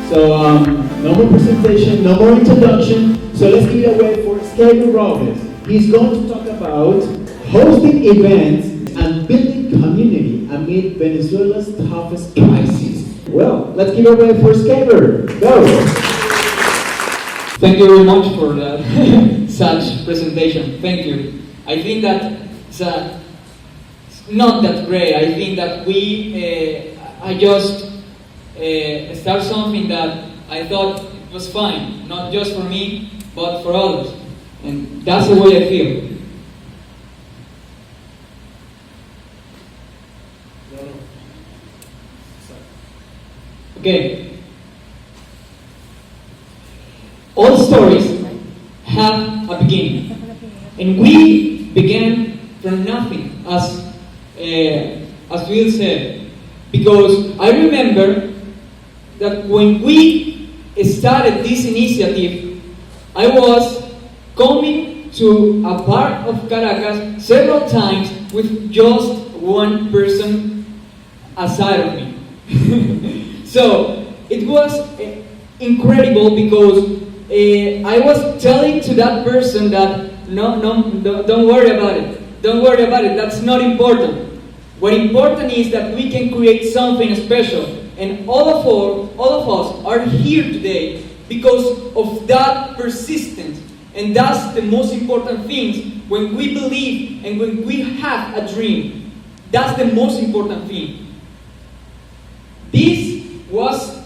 So no more presentation, no more introduction. So let's give it away for Eskeiver Robles. He's going to talk about hosting events and building community amid Venezuela's toughest crisis. Well, let's give it away for Eskeiver. Go! Thank you very much for that such presentation. Thank you. I think that it's not that great. I think that I just start something that I thought was fine, not just for me, but for others. And that's the way I feel. Okay. All stories have a beginning, and we began from nothing, as Will said, because I remember that when we started this initiative, I was coming to a part of Caracas several times with just one person aside of me. So it was incredible because I was telling to that person that no, don't worry about it. Don't worry about it. That's not important. What important is that we can create something special. And all of us are here today because of that persistence. And that's the most important thing when we believe and when we have a dream. That's the most important thing. This was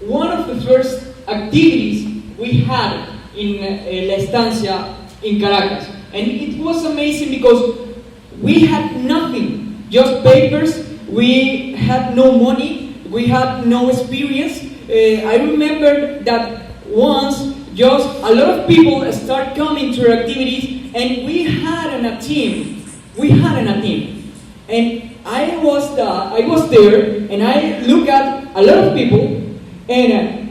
one of the first activities we had in La Estancia in Caracas. And it was amazing because we had nothing, just papers, we had no money, we had no experience. I remember that once just a lot of people start coming to our activities and we had a team. And I was there and I looked at a lot of people and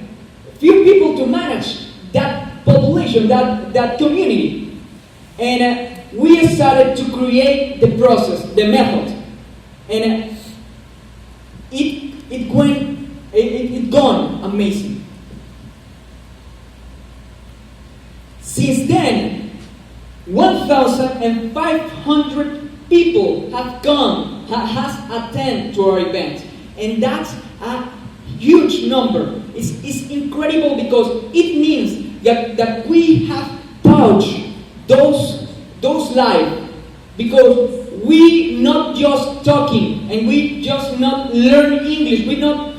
few people to manage that population, that community. And we started to create the process, the method. And it gone amazing. Since then, 1,500 people have come, has attended to our event. And that's a huge number. It's incredible because it means that we have touched those lives. Because we not just talking and we just not learn English. We not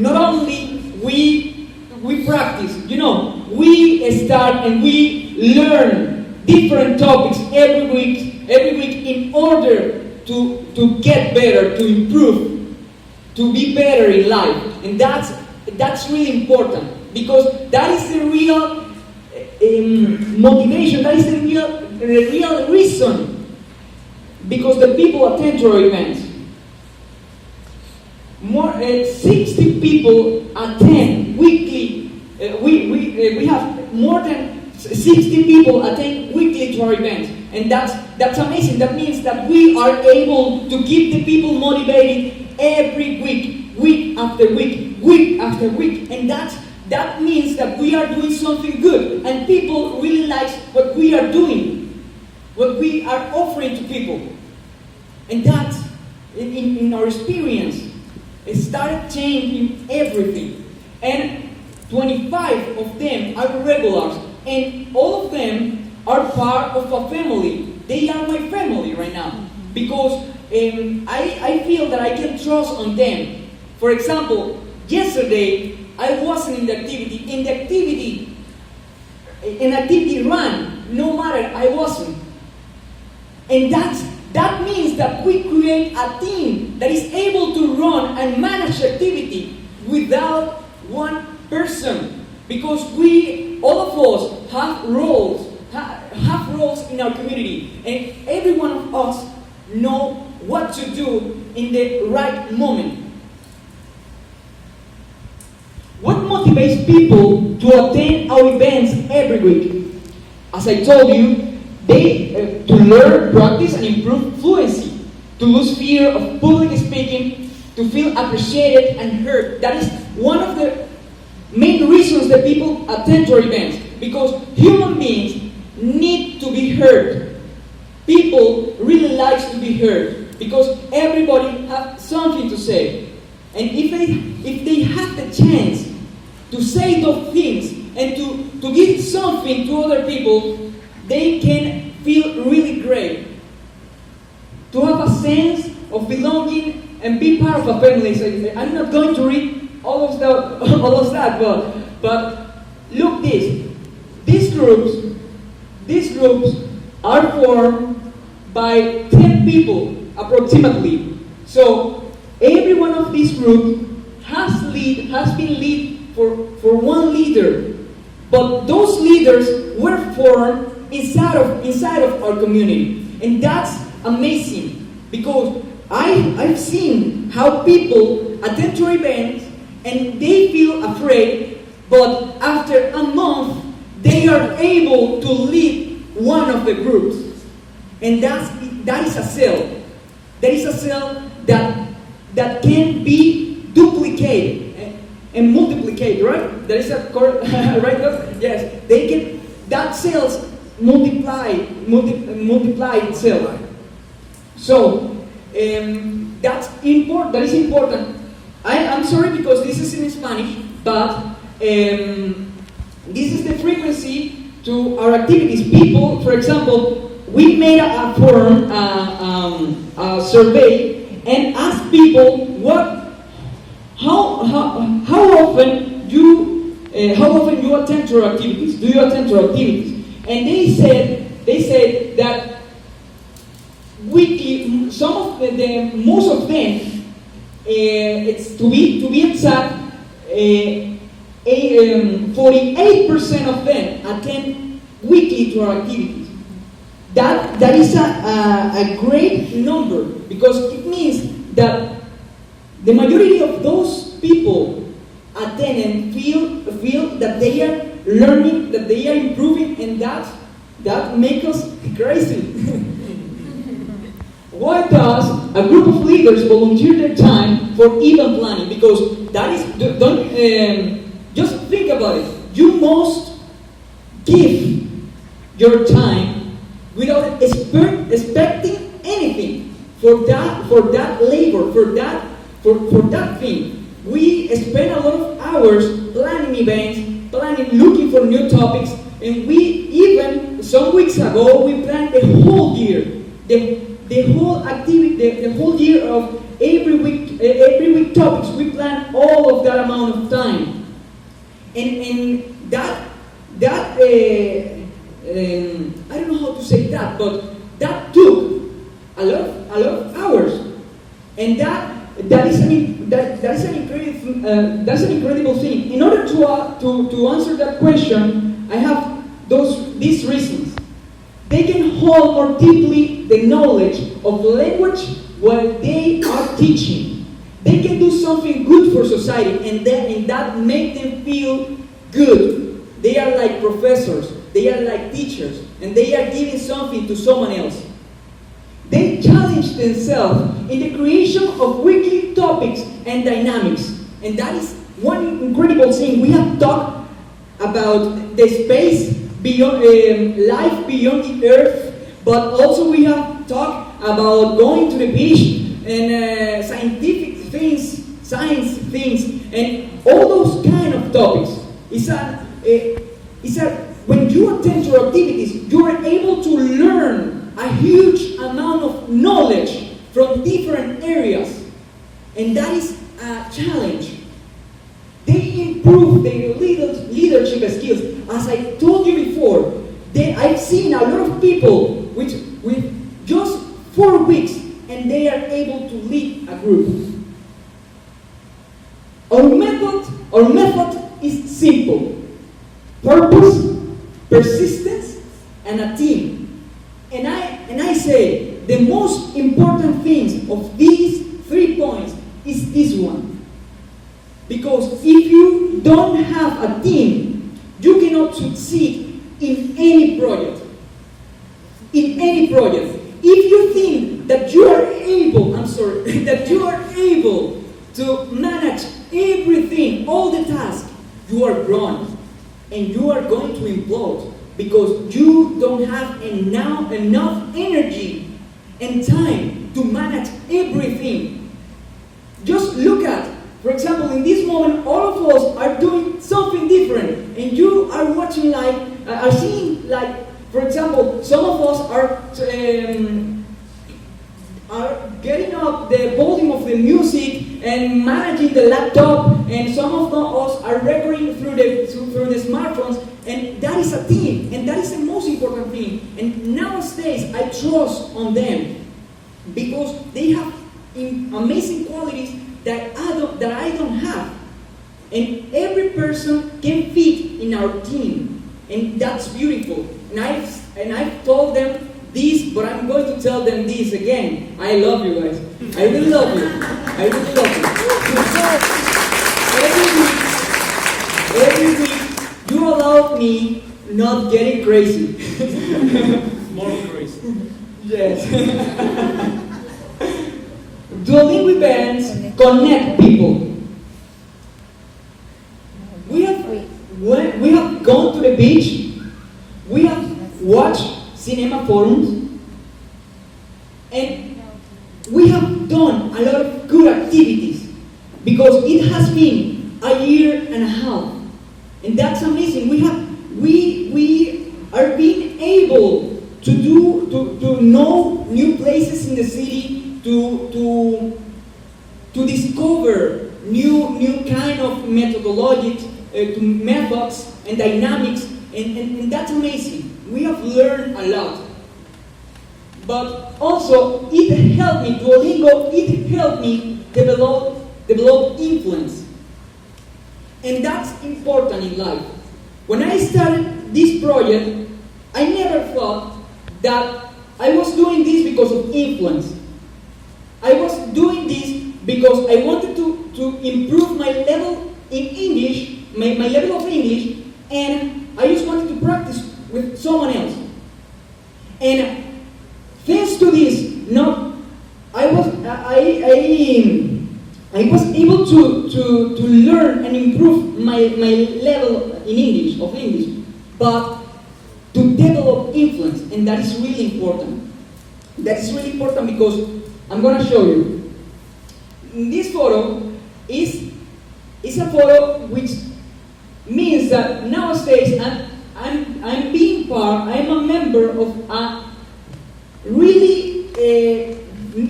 only we practice. We start and we learn different topics every week in order to get better, to improve, to be better in life. And that's really important because that is the real motivation, that is the real reason because the people attend to our events. More 60 people attend weekly. We have more than 60 people attend weekly to our events, and that's amazing. That means that we are able to keep the people motivated every week after week after week, and that means that we are doing something good, and people really like what we are doing, what we are offering to people, and that in our experience it started changing everything. And 25 of them are regulars, and all of them are part of a family. They are my family right now because I feel that I can trust on them. For example, yesterday I wasn't in the activity. An activity ran, no matter I wasn't. And that means that we create a team that is able to run and manage activity without one person, because all of us have roles in our community, and every one of us know what to do in the right moment. What motivates people to attend our events every week? As I told you, to learn, practice, and improve fluency, to lose fear of public speaking, to feel appreciated and heard. That is one of the main reasons that people attend to our events, because human beings need to be heard. People really like to be heard because everybody has something to say. And if they have the chance to say those things and to give something to other people, they can feel really great. To have a sense of belonging and be part of a family. So I'm not going to read all of that, but look this. These groups are formed by 10 people approximately. So every one of these groups has been led for one leader. But those leaders were formed inside of our community. And that's amazing, because I've seen how people attend to events and they feel afraid, but after a month they are able to lead one of the groups. And that is a cell. That is a cell that can be duplicated and multiplied, right? That is a correct, right? Yes, they can. That cells multiply itself. So that's important. That is important. I'm sorry because this is in Spanish, but this is the frequency to our activities. People, for example, we made a form, a survey, and asked people how often you attend to our activities. Do you attend to our activities? And they said that weekly. Most of them, it's to be exact, 48% of them attend weekly to our activities. That is a great number, because it means that the majority of those people attend and feel that they are learning, that they are improving, and that makes us crazy. Why does a group of leaders volunteer their time for event planning? Because that is, just think about it. You must give your time without expecting anything for that labor, for that thing. We spend a lot of hours planning events, looking for new topics, and we even some weeks ago we planned the whole year. The whole activity, the whole year of every week topics, we plan all of that amount of time, and that I don't know how to say that, but that took a lot of hours, and that is an incredible thing. In order to answer that question, I have these reasons. They can hold more deeply the knowledge of language while they are teaching. They can do something good for society, and that make them feel good. They are like professors, they are like teachers, and they are giving something to someone else. They challenge themselves in the creation of weekly topics and dynamics. And that is one incredible thing. We have talked about the space beyond life beyond the earth, but also we have talked about going to the beach and scientific things, science things, and all those kind of topics. When you attend to activities, you are able to learn a huge amount of knowledge from different areas, and that is a challenge. They improve their leadership skills. As I told you before, I've seen a lot of people with just 4 weeks, and they are able to lead a group. Our method is simple: purpose, persistence, and a team. And I say the most important things of these 3 points is this one. Because if you don't have a team, you cannot succeed in any project. In any project. If you think that you are able, that you are able to manage everything all the tasks, you are grown and you are going to implode because you don't have enough energy and time to manage everything. Just look at, for example, in this moment, all of us are doing something different, and you are watching are seeing for example, some of us are getting up the volume of the music and managing the laptop, and some of us are recording through the smartphones, and that is a team, and that is the most important thing. And nowadays, I trust on them because they have amazing qualities that I don't have, and every person can fit in our team, and that's beautiful. And I've told them this, but I'm going to tell them this again. I love you guys. I really love you. I really love you. Every week, you allow me not getting crazy. More crazy. Yes. Duolingo events connect people. We have gone to the beach. We have watched cinema forums, and we have done a lot of good activities because it has been a year and a half, and that's amazing. We are being able to know new places in the city, to discover new kind of methodologies, methods and dynamics, and that's amazing. We have learned a lot. But also, it helped me, Duolingo, it helped me develop influence. And that's important in life. When I started this project, I never thought that I was doing this because of influence. I was doing this because I wanted to improve my level in English, my level of English, and I just wanted to practice with someone else. And thanks to this, I was able to learn and improve my level in English, but to develop influence, and that is really important. That is really important because I'm going to show you. This photo is a photo which means that nowadays I'm a member of a really,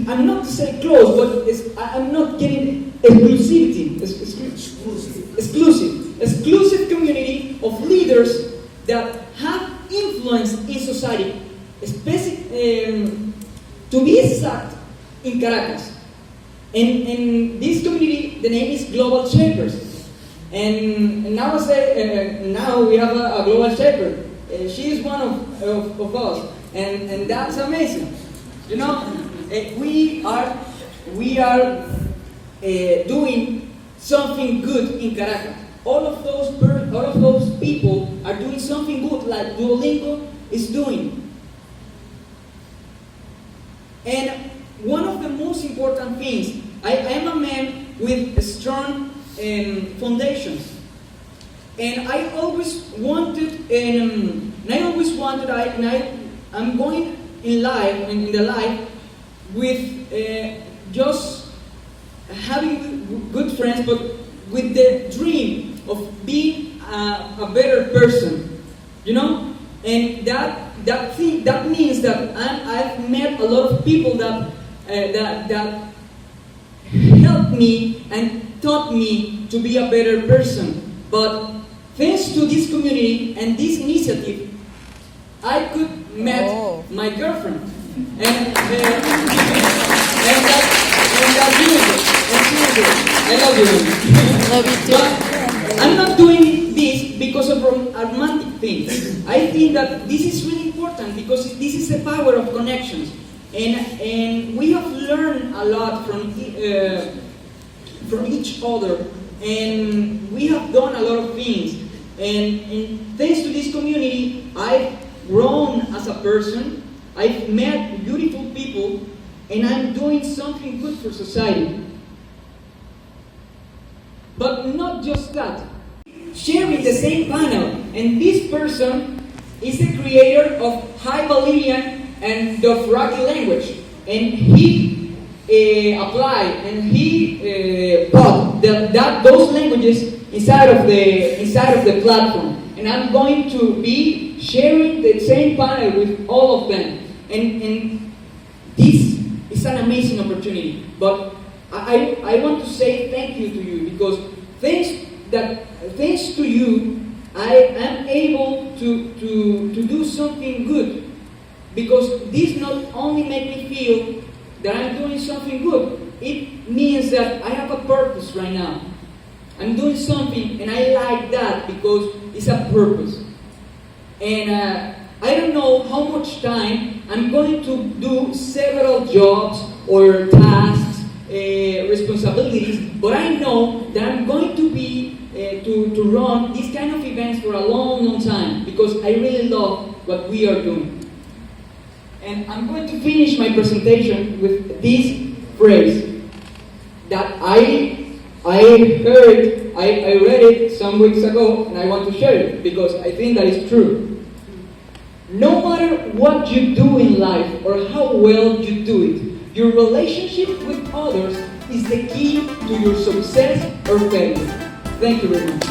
I'm not to say close, but I'm not getting exclusive community of leaders that have influence in society, to be exact, in Caracas. And this community, the name is Global Shapers. And now we have a global shaper. She is one of us, and that's amazing. You know, we are doing something good in Caracas. All of those people are doing something good, like Duolingo is doing. And one of the most important things, I am a man with strong foundations, and I always wanted, I'm going in the life with just having good friends, but with the dream of being a better person, you know, and that means that I've met a lot of people that helped me and taught me to be a better person. But thanks to this community and this initiative, I could meet my girlfriend, and that's beautiful. I love you. Love you too. But I'm not doing this because of romantic things. I think that this is really important because this is the power of connections, and we have learned a lot from each other, and we have done a lot of things. And thanks to this community, I've grown as a person. I've met beautiful people, and I'm doing something good for society. But not just was that? Sharing the same panel, and this person is the creator of High Bolivian and Dothraki language, and he applied and he brought those languages inside of the platform, and I'm going to be sharing the same panel with all of them, and this is an amazing opportunity. But I want to say thank you to you, because thanks to you, I am able to do something good, because this not only makes me feel that I'm doing something good, it means that I have a purpose right now. I'm doing something, and I like that because it's a purpose. And I don't know how much time I'm going to do several jobs or tasks, responsibilities, but I know that I'm going to be to run these kind of events for a long, long time, because I really love what we are doing. And I'm going to finish my presentation with this phrase that I heard, I read it some weeks ago, and I want to share it because I think that is true. No matter what you do in life or how well you do it, your relationship with others is the key to your success or failure. Thank you very much.